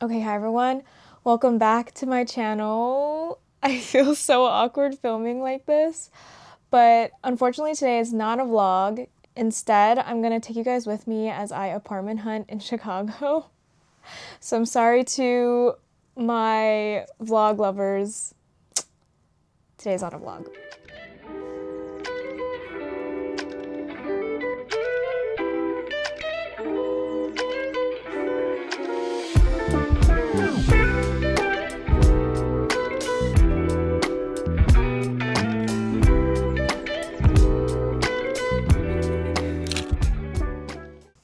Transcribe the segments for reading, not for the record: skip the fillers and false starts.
Okay, hi everyone. Welcome back to my channel. I feel so awkward filming like this, but unfortunately today is not a vlog. Instead, I'm gonna take you guys with me as I apartment hunt in Chicago. So I'm sorry to my vlog lovers. Today's not a vlog.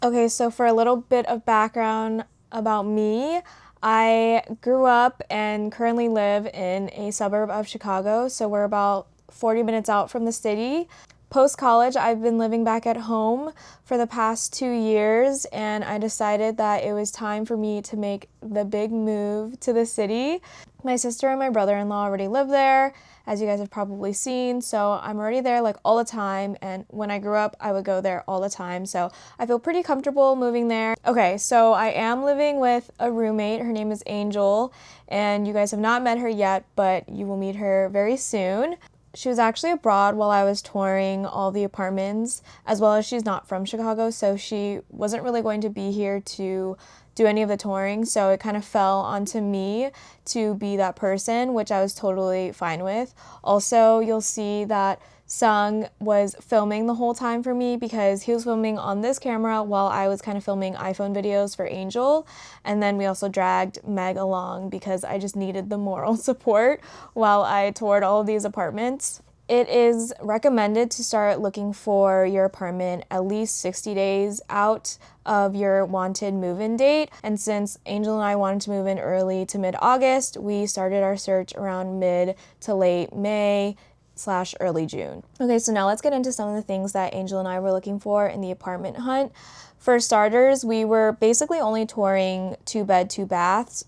Okay, so for a little bit of background about me, I grew up and currently live in a suburb of Chicago, so we're about 40 minutes out from the city. Post college, I've been living back at home for the past 2 years, and I decided that it was time for me to make the big move to the city. My sister and my brother-in-law already live there, as you guys have probably seen, so I'm already there like all the time, and when I grew up, I would go there all the time, so I feel pretty comfortable moving there. Okay, so I am living with a roommate. Her name is Angel, and you guys have not met her yet, but you will meet her very soon. She was actually abroad while I was touring all the apartments, as well as she's not from Chicago, so she wasn't really going to be here to do any of the touring, so it kind of fell onto me to be that person, which I was totally fine with. Also, you'll see that Sung was filming the whole time for me because he was filming on this camera while I was kind of filming iPhone videos for Angel. And then we also dragged Meg along because I just needed the moral support while I toured all of these apartments. It is recommended to start looking for your apartment at least 60 days out of your wanted move-in date. And since Angel and I wanted to move in early to mid-August, we started our search around mid to late May / early June. Okay, so now let's get into some of the things that Angel and I were looking for in the apartment hunt. For starters, we were basically only touring 2-bed, 2-baths.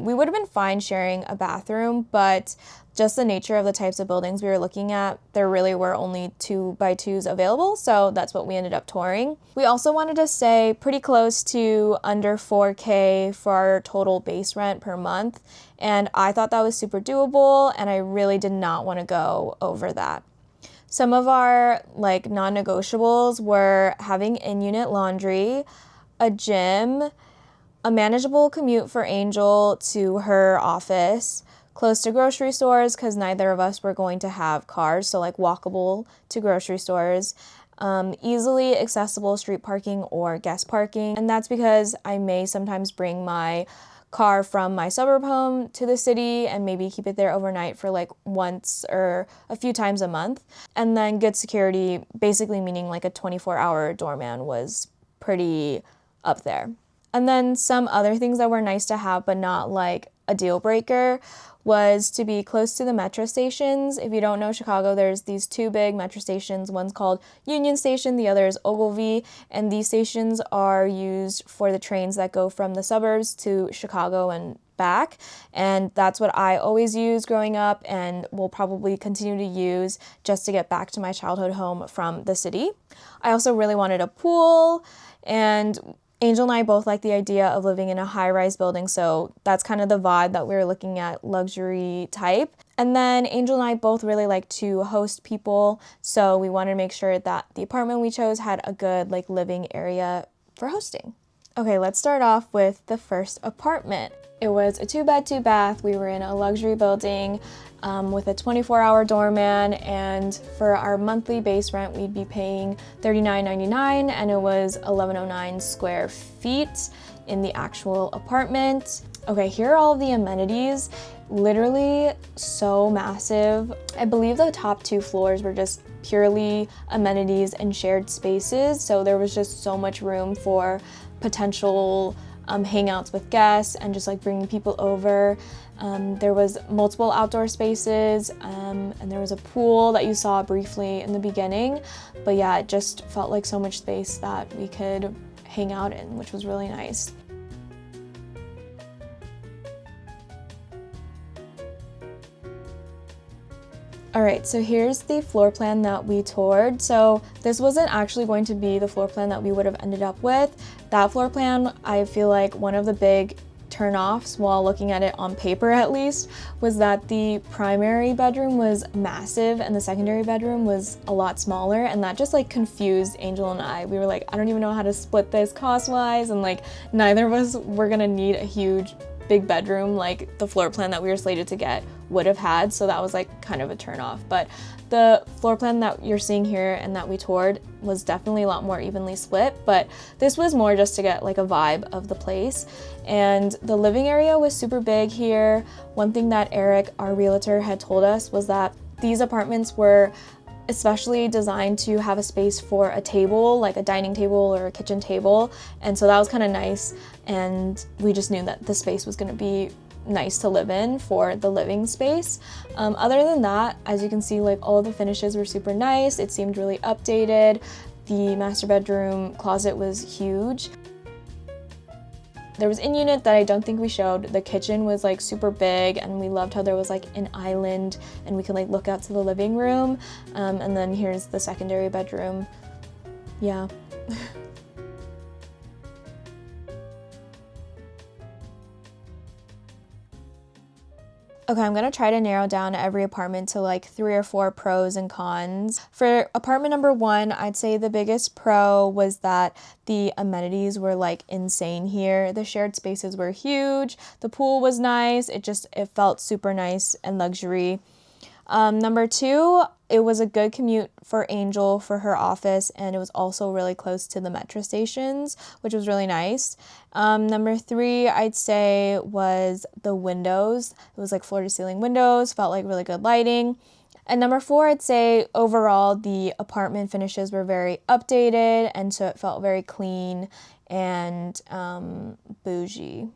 We would have been fine sharing a bathroom, but just the nature of the types of buildings we were looking at, there really were only 2x2s available, so that's what we ended up touring. We also wanted to stay pretty close to under $4K for our total base rent per month, and I thought that was super doable, and I really did not want to go over that. Some of our non-negotiables were having in-unit laundry, a gym, a manageable commute for Angel to her office, close to grocery stores because neither of us were going to have cars, so walkable to grocery stores, easily accessible street parking or guest parking, and that's because I may sometimes bring my car from my suburb home to the city and maybe keep it there overnight for once or a few times a month. And then good security, basically meaning a 24-hour doorman, was pretty up there. And then some other things that were nice to have but not a deal breaker was to be close to the metro stations. If you don't know Chicago, there's these two big metro stations. One's called Union Station, the other is Ogilvy, and these stations are used for the trains that go from the suburbs to Chicago and back, and that's what I always used growing up and will probably continue to use just to get back to my childhood home from the city. I also really wanted a pool, and Angel and I both like the idea of living in a high-rise building, so that's kind of the vibe that we were looking at, luxury type. And then Angel and I both really like to host people, so we wanted to make sure that the apartment we chose had a good living area for hosting. Okay, let's start off with the first apartment. It was a 2-bed, 2-bath. We were in a luxury building with a 24-hour doorman, and for our monthly base rent, we'd be paying $39.99, and it was 1,109 square feet in the actual apartment. Okay, here are all of the amenities. Literally so massive. I believe the top 2 floors were just purely amenities and shared spaces, so there was just so much room for potential hangouts with guests and just bringing people over. There was multiple outdoor spaces, and there was a pool that you saw briefly in the beginning, but yeah, it just felt like so much space that we could hang out in, which was really nice. All right, so here's the floor plan that we toured. So this wasn't actually going to be the floor plan that we would have ended up with. That floor plan, I feel like one of the big turn-offs while looking at it on paper at least was that the primary bedroom was massive and the secondary bedroom was a lot smaller, and that just like confused Angel and I. We were like, I don't even know how to split this cost-wise, and like neither of us were gonna need a huge big bedroom like the floor plan that we were slated to get would have had, so that was like kind of a turn-off. But the floor plan that you're seeing here and that we toured was definitely a lot more evenly split, but this was more just to get like a vibe of the place. And the living area was super big here. One thing that Eric, our realtor, had told us was that these apartments were especially designed to have a space for a table, like a dining table or a kitchen table, and so that was kind of nice, and we just knew that the space was going to be nice to live in for the living space. Other than that, as you can see, like all of the finishes were super nice. It seemed really updated. The master bedroom closet was huge. There was in unit that I don't think we showed. The kitchen was like super big, and we loved how there was like an island and we could like look out to the living room. And then here's the secondary bedroom. Yeah. Okay, I'm gonna try to narrow down every apartment to like 3 or 4 pros and cons. For apartment number 1, I'd say the biggest pro was that the amenities were like insane here. The shared spaces were huge, the pool was nice, it felt super nice and luxury. Number 2, it was a good commute for Angel for her office, and it was also really close to the metro stations, which was really nice. Number 3, I'd say, was the windows. It was like floor-to-ceiling windows, felt like really good lighting. And number 4, I'd say overall the apartment finishes were very updated, and so it felt very clean and bougie.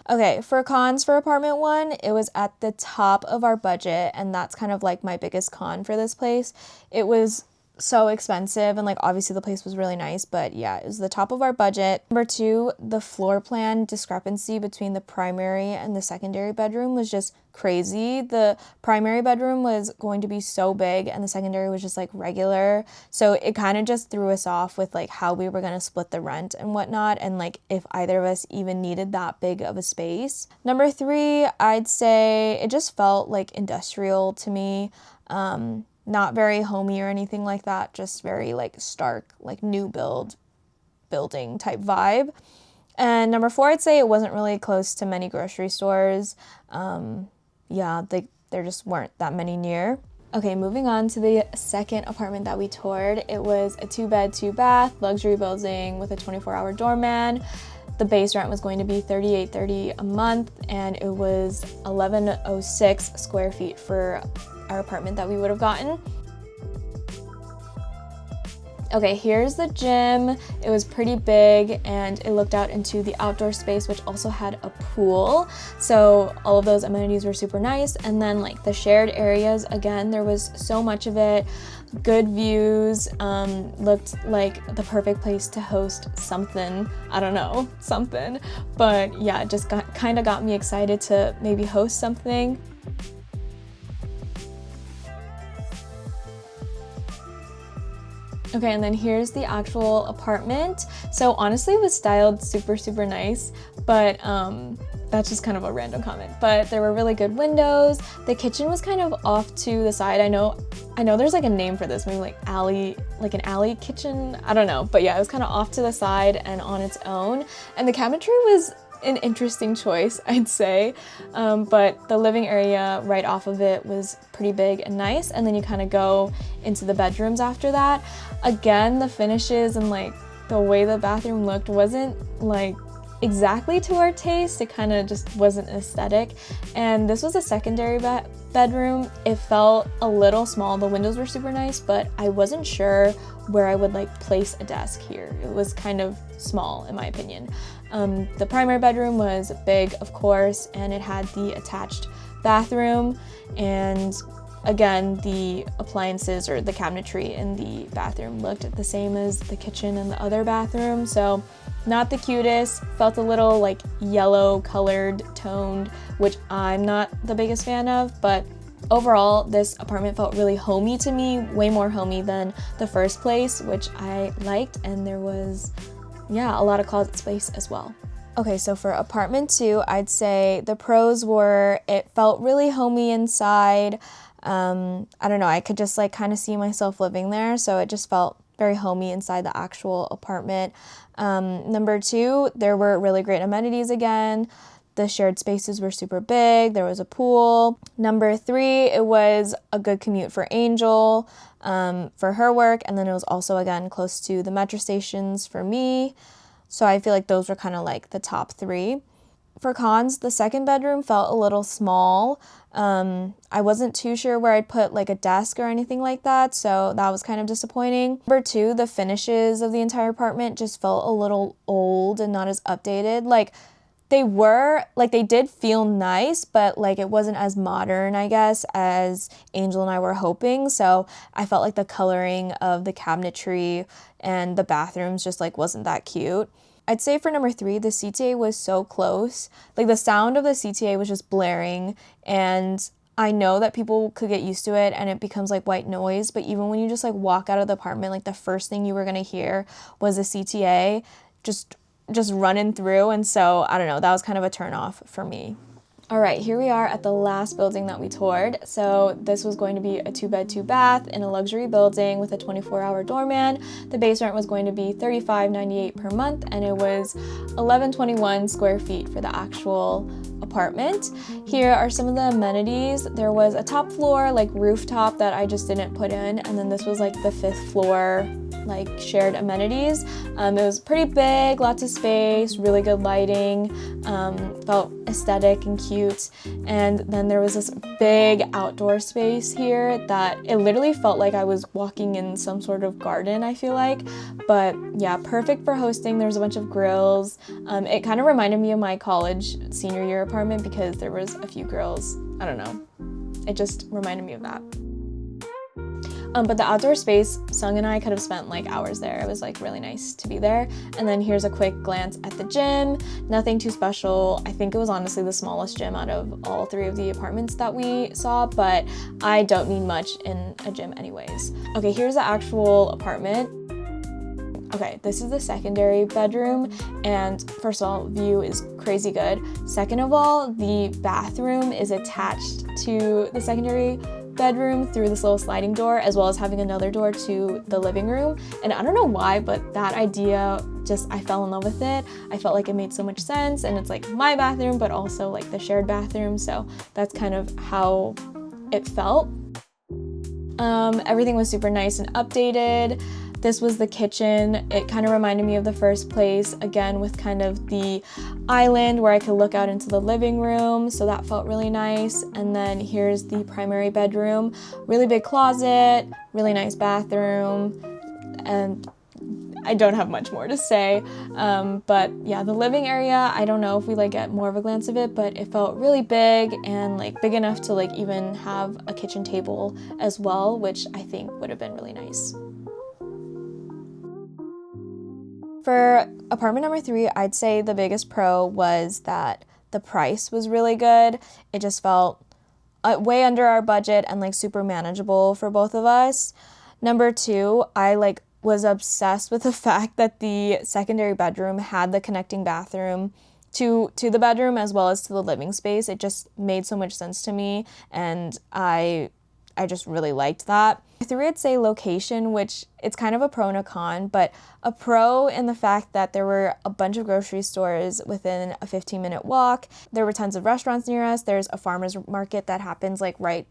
Okay, for cons for apartment 1, it was at the top of our budget, and that's kind of like my biggest con for this place. It was so expensive, and like obviously the place was really nice, but yeah, it was the top of our budget. Number 2, the floor plan discrepancy between the primary and the secondary bedroom was just crazy. The primary bedroom was going to be so big and the secondary was just like regular, so it kind of just threw us off with like how we were going to split the rent and whatnot, and like if either of us even needed that big of a space. Number 3, I'd say it just felt like industrial to me. Not very homey or anything like that, just very like stark, like new building type vibe. And number 4, I'd say it wasn't really close to many grocery stores. Yeah, there just weren't that many near. Okay, moving on to the second apartment that we toured. It was a 2-bed, 2-bath luxury building with a 24-hour doorman. The base rent was going to be $38.30 a month, and it was 1106 square feet for our apartment that we would have gotten. Okay, here's the gym. It was pretty big and it looked out into the outdoor space, which also had a pool. So all of those amenities were super nice. And then like the shared areas, again, there was so much of it. Good views, looked like the perfect place to host something. I don't know, something. But yeah, it just kind of got me excited to maybe host something. Okay, and then here's the actual apartment. So honestly, it was styled super nice, but that's just kind of a random comment. But there were really good windows. The kitchen was kind of off to the side. I know there's like a name for this, maybe like an alley kitchen. I don't know, but yeah, it was kind of off to the side and on its own. And the cabinetry was an interesting choice, I'd say, but the living area right off of it was pretty big and nice, and then you kind of go into the bedrooms after that. Again, the finishes and like the way the bathroom looked wasn't like exactly to our taste. It kind of just wasn't aesthetic, and this was a secondary bedroom. It felt a little small. The windows were super nice, but I wasn't sure where I would like place a desk here. It was kind of small in my opinion. The primary bedroom was big, of course, and it had the attached bathroom, and again, the appliances or the cabinetry in the bathroom looked the same as the kitchen and the other bathroom, so not the cutest. Felt a little like yellow colored toned, which I'm not the biggest fan of, but overall, this apartment felt really homey to me, way more homey than the first place, which I liked, and there was, yeah, a lot of closet space as well. Okay, so for apartment 2, I'd say the pros were it felt really homey inside. I don't know, I could just like kind of see myself living there, so it just felt very homey inside the actual apartment. Number 2, there were really great amenities again. The shared spaces were super big. There was a pool. Number 3, it was a good commute for Angel for her work, and then it was also again close to the metro stations for me. So I feel like those were kind of like the top 3. For cons, the second bedroom felt a little small. I wasn't too sure where I'd put like a desk or anything like that, so that was kind of disappointing. Number 2, the finishes of the entire apartment just felt a little old and not as updated. Like they did feel nice, but like it wasn't as modern, I guess, as Angel and I were hoping. So I felt like the coloring of the cabinetry and the bathrooms just like wasn't that cute. I'd say for number 3, the CTA was so close. Like the sound of the CTA was just blaring, and I know that people could get used to it and it becomes like white noise, but even when you just like walk out of the apartment, like the first thing you were gonna hear was the CTA just running through, and so I don't know, that was kind of a turn off for me. All right, here we are at the last building that we toured. So this was going to be a 2-bed, 2-bath in a luxury building with a 24-hour doorman. The base rent was going to be $35.98 per month, and it was 1121 square feet for the actual apartment. Here are some of the amenities. There was a top floor, like rooftop, that I just didn't put in, and then this was like the 5th floor, like shared amenities. It was pretty big, lots of space, really good lighting, felt aesthetic and cute. And then there was this big outdoor space here that it literally felt like I was walking in some sort of garden, I feel like. But yeah, perfect for hosting. There was a bunch of grills. It kind of reminded me of my college senior year apartment because there was a few grills. I don't know. It just reminded me of that. But the outdoor space, Sung and I could have spent like hours there. It was like really nice to be there. And then here's a quick glance at the gym. Nothing too special. I think it was honestly the smallest gym out of all 3 of the apartments that we saw, but I don't need much in a gym anyways. Okay, here's the actual apartment. Okay, this is the secondary bedroom, and first of all, view is crazy good. Second of all, the bathroom is attached to the secondary bedroom through this little sliding door, as well as having another door to the living room. And I don't know why, but that idea, just I fell in love with it. I felt like it made so much sense, and it's like my bathroom, but also like the shared bathroom, so that's kind of how it felt. Everything was super nice and updated. This was the kitchen. It kind of reminded me of the first place, again with kind of the island where I could look out into the living room, so that felt really nice. And then here's the primary bedroom. Really big closet, really nice bathroom, and I don't have much more to say. But yeah, the living area, I don't know if we like get more of a glance of it, but it felt really big and like big enough to like even have a kitchen table as well, which I think would have been really nice. For apartment number 3, I'd say the biggest pro was that the price was really good. It just felt way under our budget and like super manageable for both of us. Number 2, I like was obsessed with the fact that the secondary bedroom had the connecting bathroom to the bedroom as well as to the living space. It just made so much sense to me, and I just really liked that. 3, I'd say location, which it's kind of a pro and a con, but a pro in the fact that there were a bunch of grocery stores within a 15-minute walk. There were tons of restaurants near us. There's a farmer's market that happens like right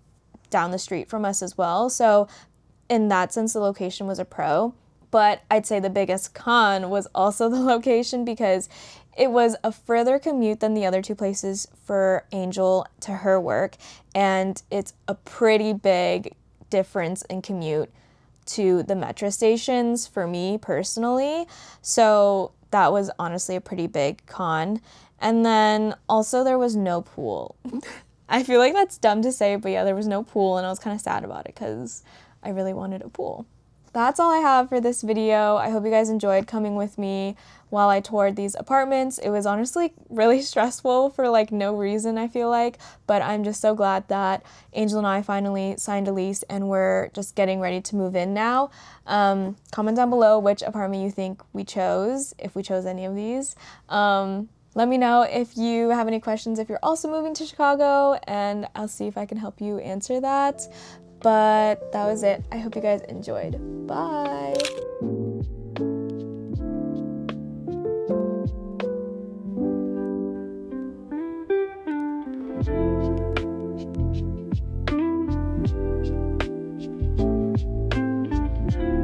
down the street from us as well. So in that sense, the location was a pro. But I'd say the biggest con was also the location, because it was a further commute than the other 2 places for Angel to her work, and it's a pretty big difference in commute to the metro stations for me personally. So that was honestly a pretty big con. And then also there was no pool. I feel like that's dumb to say, but yeah, there was no pool, and I was kind of sad about it because I really wanted a pool. That's all I have for this video. I hope you guys enjoyed coming with me while I toured these apartments. It was honestly really stressful for like no reason, I feel like, but I'm just so glad that Angel and I finally signed a lease and we're just getting ready to move in now. Comment down below which apartment you think we chose, if we chose any of these. Let me know if you have any questions if you're also moving to Chicago, and I'll see if I can help you answer that. But that was it. I hope you guys enjoyed. Bye!